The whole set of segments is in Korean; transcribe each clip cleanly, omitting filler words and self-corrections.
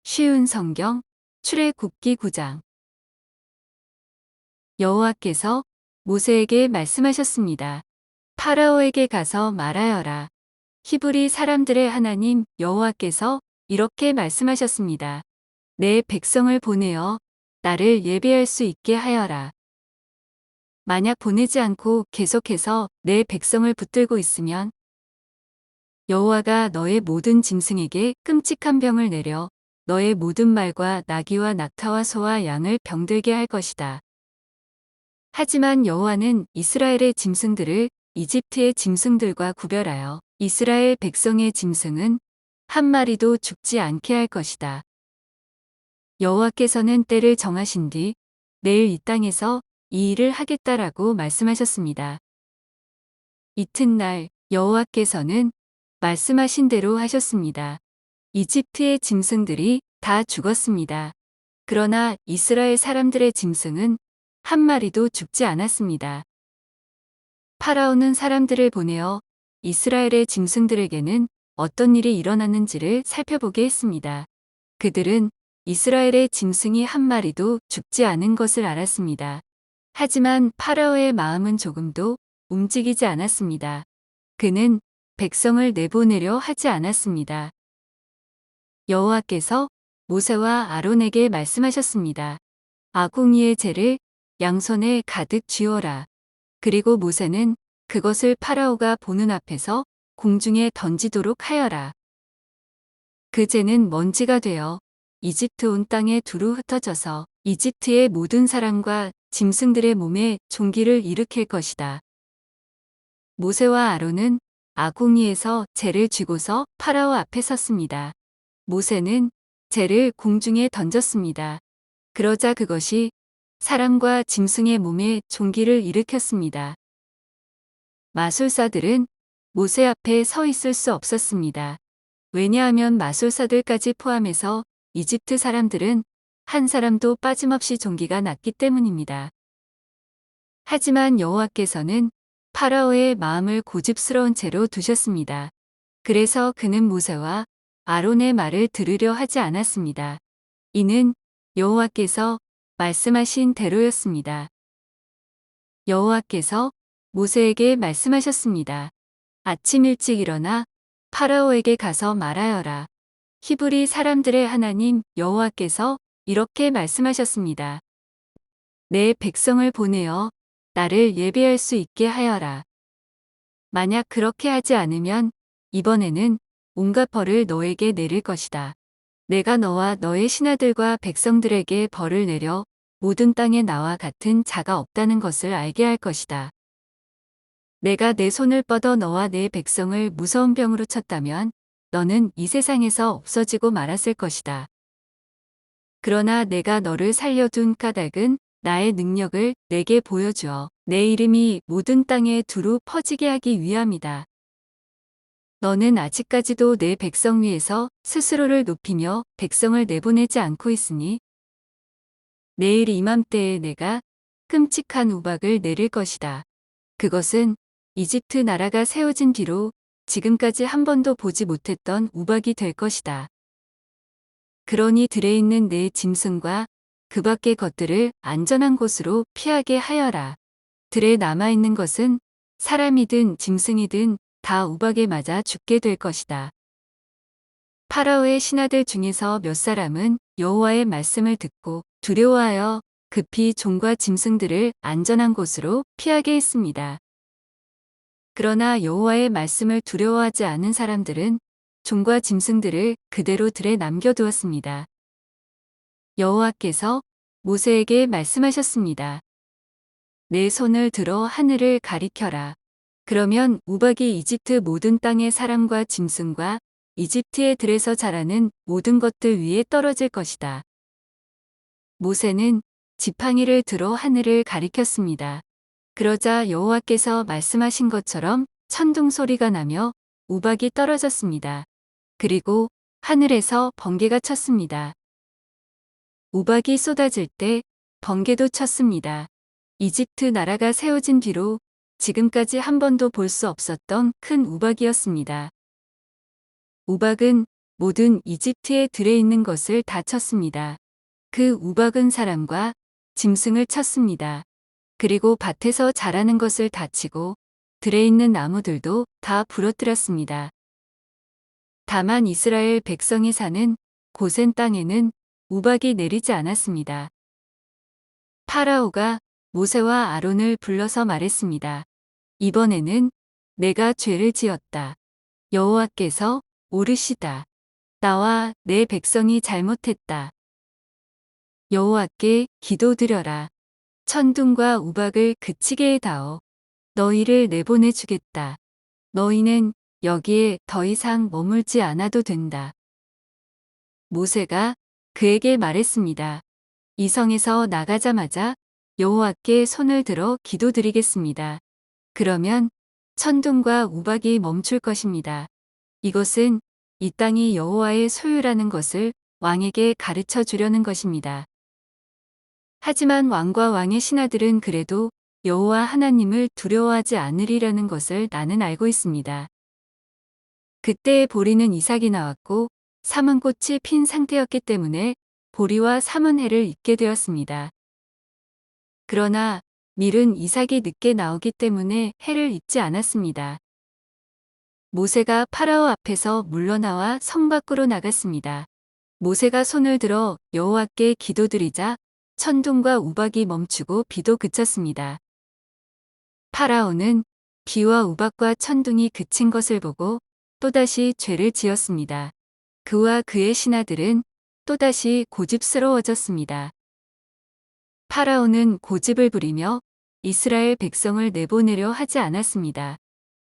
쉬운 성경 출애굽기 9장. 여호와께서 모세에게 말씀하셨습니다. 파라오에게 가서 말하여라. 히브리 사람들의 하나님 여호와께서 이렇게 말씀하셨습니다. 내 백성을 보내어 나를 예배할 수 있게 하여라. 만약 보내지 않고 계속해서 내 백성을 붙들고 있으면 여호와가 너의 모든 짐승에게 끔찍한 병을 내려 너의 모든 말과 나귀와 낙타와 소와 양을 병들게 할 것이다. 하지만 여호와는 이스라엘의 짐승들을 이집트의 짐승들과 구별하여 이스라엘 백성의 짐승은 한 마리도 죽지 않게 할 것이다. 여호와께서는 때를 정하신 뒤 내일 이 땅에서 이 일을 하겠다라고 말씀하셨습니다. 이튿날 여호와께서는 말씀하신 대로 하셨습니다. 이집트의 짐승들이 다 죽었습니다. 그러나 이스라엘 사람들의 짐승은 한 마리도 죽지 않았습니다. 파라오는 사람들을 보내어 이스라엘의 짐승들에게는 어떤 일이 일어났는지를 살펴보게 했습니다. 그들은 이스라엘의 짐승이 한 마리도 죽지 않은 것을 알았습니다. 하지만 파라오의 마음은 조금도 움직이지 않았습니다. 그는 백성을 내보내려 하지 않았습니다. 여호와께서 모세와 아론에게 말씀하셨습니다. 아궁이의 재를 양손에 가득 쥐어라. 그리고 모세는 그것을 파라오가 보는 앞에서 공중에 던지도록 하여라. 그 재는 먼지가 되어 이집트 온 땅에 두루 흩어져서 이집트의 모든 사람과 짐승들의 몸에 종기를 일으킬 것이다. 모세와 아론은 아궁이에서 재를 쥐고서 파라오 앞에 섰습니다. 모세는 재를 공중에 던졌습니다. 그러자 그것이 사람과 짐승의 몸에 종기를 일으켰습니다. 마술사들은 모세 앞에 서 있을 수 없었습니다. 왜냐하면 마술사들까지 포함해서 이집트 사람들은 한 사람도 빠짐없이 종기가 났기 때문입니다. 하지만 여호와께서는 파라오의 마음을 고집스러운 채로 두셨습니다. 그래서 그는 모세와 아론의 말을 들으려 하지 않았습니다. 이는 여호와께서 말씀하신 대로였습니다. 여호와께서 모세에게 말씀하셨습니다. 아침 일찍 일어나 파라오에게 가서 말하여라. 히브리 사람들의 하나님 여호와께서 이렇게 말씀하셨습니다. 내 백성을 보내어 나를 예배할 수 있게 하여라. 만약 그렇게 하지 않으면 이번에는 온갖 벌을 너에게 내릴 것이다. 내가 너와 너의 신하들과 백성들에게 벌을 내려 모든 땅에 나와 같은 자가 없다는 것을 알게 할 것이다. 내가 내 손을 뻗어 너와 내 백성을 무서운 병으로 쳤다면 너는 이 세상에서 없어지고 말았을 것이다. 그러나 내가 너를 살려둔 까닭은 나의 능력을 내게 보여주어 내 이름이 모든 땅에 두루 퍼지게 하기 위함이다. 너는 아직까지도 내 백성 위에서 스스로를 높이며 백성을 내보내지 않고 있으니 내일 이맘때에 내가 끔찍한 우박을 내릴 것이다. 그것은 이집트 나라가 세워진 뒤로 지금까지 한 번도 보지 못했던 우박이 될 것이다. 그러니 들에 있는 내 짐승과 그 밖의 것들을 안전한 곳으로 피하게 하여라. 들에 남아있는 것은 사람이든 짐승이든 다 우박에 맞아 죽게 될 것이다. 파라오의 신하들 중에서 몇 사람은 여호와의 말씀을 듣고 두려워하여 급히 종과 짐승들을 안전한 곳으로 피하게 했습니다. 그러나 여호와의 말씀을 두려워하지 않은 사람들은 종과 짐승들을 그대로 들에 남겨두었습니다. 여호와께서 모세에게 말씀하셨습니다. 내 손을 들어 하늘을 가리켜라. 그러면 우박이 이집트 모든 땅의 사람과 짐승과 이집트의 들에서 자라는 모든 것들 위에 떨어질 것이다. 모세는 지팡이를 들어 하늘을 가리켰습니다. 그러자 여호와께서 말씀하신 것처럼 천둥 소리가 나며 우박이 떨어졌습니다. 그리고 하늘에서 번개가 쳤습니다. 우박이 쏟아질 때 번개도 쳤습니다. 이집트 나라가 세워진 뒤로 지금까지 한 번도 볼 수 없었던 큰 우박이었습니다. 우박은 모든 이집트에 들어있는 것을 다 쳤습니다. 그 우박은 사람과 짐승을 쳤습니다. 그리고 밭에서 자라는 것을 다 치고 들어있는 나무들도 다 부러뜨렸습니다. 다만 이스라엘 백성이 사는 고센 땅에는 우박이 내리지 않았습니다. 파라오가 모세와 아론을 불러서 말했습니다. 이번에는 내가 죄를 지었다. 여호와께서 오르시다. 나와 내 백성이 잘못했다. 여호와께 기도드려라. 천둥과 우박을 그치게 해다오. 너희를 내보내 주겠다. 너희는 여기에 더 이상 머물지 않아도 된다. 모세가 그에게 말했습니다. 이 성에서 나가자마자 여호와께 손을 들어 기도드리겠습니다. 그러면 천둥과 우박이 멈출 것입니다. 이것은 이 땅이 여호와의 소유라는 것을 왕에게 가르쳐 주려는 것입니다. 하지만 왕과 왕의 신하들은 그래도 여호와 하나님을 두려워하지 않으리라는 것을 나는 알고 있습니다. 그때의 보리는 이삭이 나왔고 사문꽃이 핀 상태였기 때문에 보리와 사문해를 잇게 되었습니다. 그러나 밀은 이삭이 늦게 나오기 때문에 해를 잇지 않았습니다. 모세가 파라오 앞에서 물러나와 성 밖으로 나갔습니다. 모세가 손을 들어 여호와께 기도드리자 천둥과 우박이 멈추고 비도 그쳤습니다. 파라오는 비와 우박과 천둥이 그친 것을 보고 또다시 죄를 지었습니다. 그와 그의 신하들은 또다시 고집스러워졌습니다. 파라오는 고집을 부리며 이스라엘 백성을 내보내려 하지 않았습니다.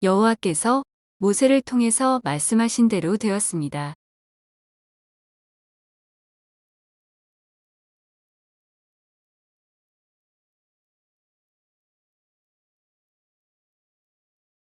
여호와께서 모세를 통해서 말씀하신 대로 되었습니다.